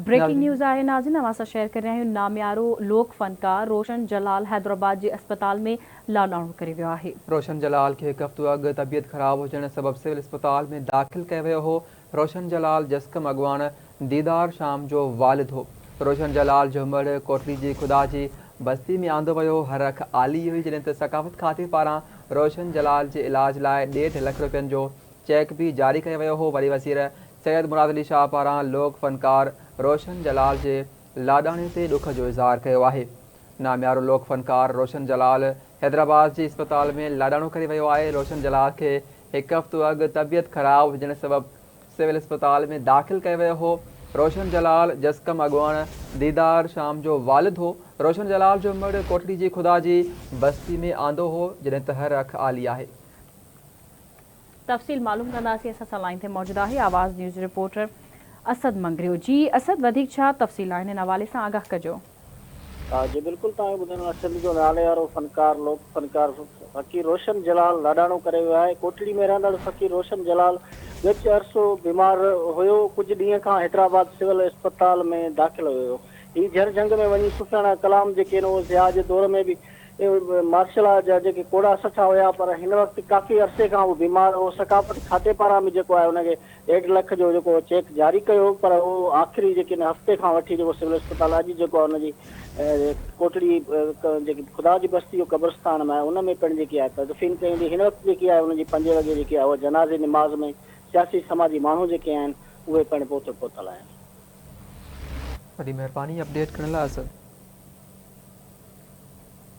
Breaking news आहे नाज़िन अवां सां शेयर करे रहिया आहियूं। नामियारो लोक फनकार रोशन जलाल हैदराबाद जे अस्पताल में लाडाणो करे वियो आहे। रोशन जलाल खे हिकु हफ़्तो अॻु तबियत ख़राब हुजण सबबि सिविल अस्पताल में दाख़िल कयो वियो हो। रोशन जलाल जस्कम अॻवान दीदार शाम जो वालिद हो। रोशन जलाल जो मड़ कोटली जी खुदा जी बस्ती में आंदो वियो। हर अख आली हुई, जॾहिं त सकाफ़त खाते पारां रोशन जलाल जे इलाज लाइ 1.5 लख रुपयनि जो चेक भी जारी कयो वियो हो। वरी वज़ीर सैयद मुराद अली शाह पारां लोक फनकार रोशन जलाल जे लाॾाणे ते ॾुख जो इज़हार कयो आहे। नामियारो लोक फनकार रोशन जलाल हैदराबाद जे अस्पताल में लाॾाणो करे वियो आहे। रोशन जलाल खे हिकु हफ़्तो अॻु तबियत ख़राब हुजण सबबि सिविल अस्पताल में दाख़िल कयो वियो हो। रोशन जलाल जस्कम अॻवान दीदार शाम जो वालिद हो। रोशन जलाल जो मड़ कोटली जी खुदा जी बस्ती में आंदो हो, जॾहिं त हर अख आली आहे। तफ़सील मालूम कंदासीं। असां सां लाइन ते मौजूदु आहे आवाज़ न्यूज़ रिपोर्टर असद मंगरियो जी। असद, वधीक छा तफ़सील आहिनि हिन हवाले सां आगाह कजो। जी बिल्कुल, तव्हांखे ॿुधाइणो आहे सिंध जो नाले वारो फनकार लोक फनकार फ़कीर रोशन जलाल लाॾाणो करे वियो आहे। कोटड़ी में रहंदड़ फ़कीर रोशन जलाल विच अरसो बीमार हुयो। कुछ ॾींहं खां हैदराबाद सिविल अस्पताल में दाख़िल हुयो। हीउ जर जंग में वञी सुफ़ियाना कलाम जेके आहिनि उहो ज़िया जे दौर में बि मार्शल आर्ट जा जेके कोड़ा सठा हुया, पर हिन वक़्तु काफ़ी अरसे खां उहो बीमार हो। सकाफ़त खाते पारां बि जेको आहे हुनखे 1.5 लख जो जेको चेक जारी कयो, पर उहो आख़िरी जेके हफ़्ते खां वठी जेको सिविल अस्पताल अॼु जेको आहे हुनजी कोटड़ी जेकी खुदा जी बस्ती जो क़ब्रस्तान में आहे उन में पिणु जेकी आहे तदफ़ीन कई वेंदी। हिन वक़्तु जेकी आहे हुनजी 5 वॻे जेकी आहे उहा जनाज़े निमाज़ में सियासी समाजी माण्हू जेके आहिनि उहे पिणु पहुतल आहिनि। वॾी महिरबानी अपडेट करण लाइ।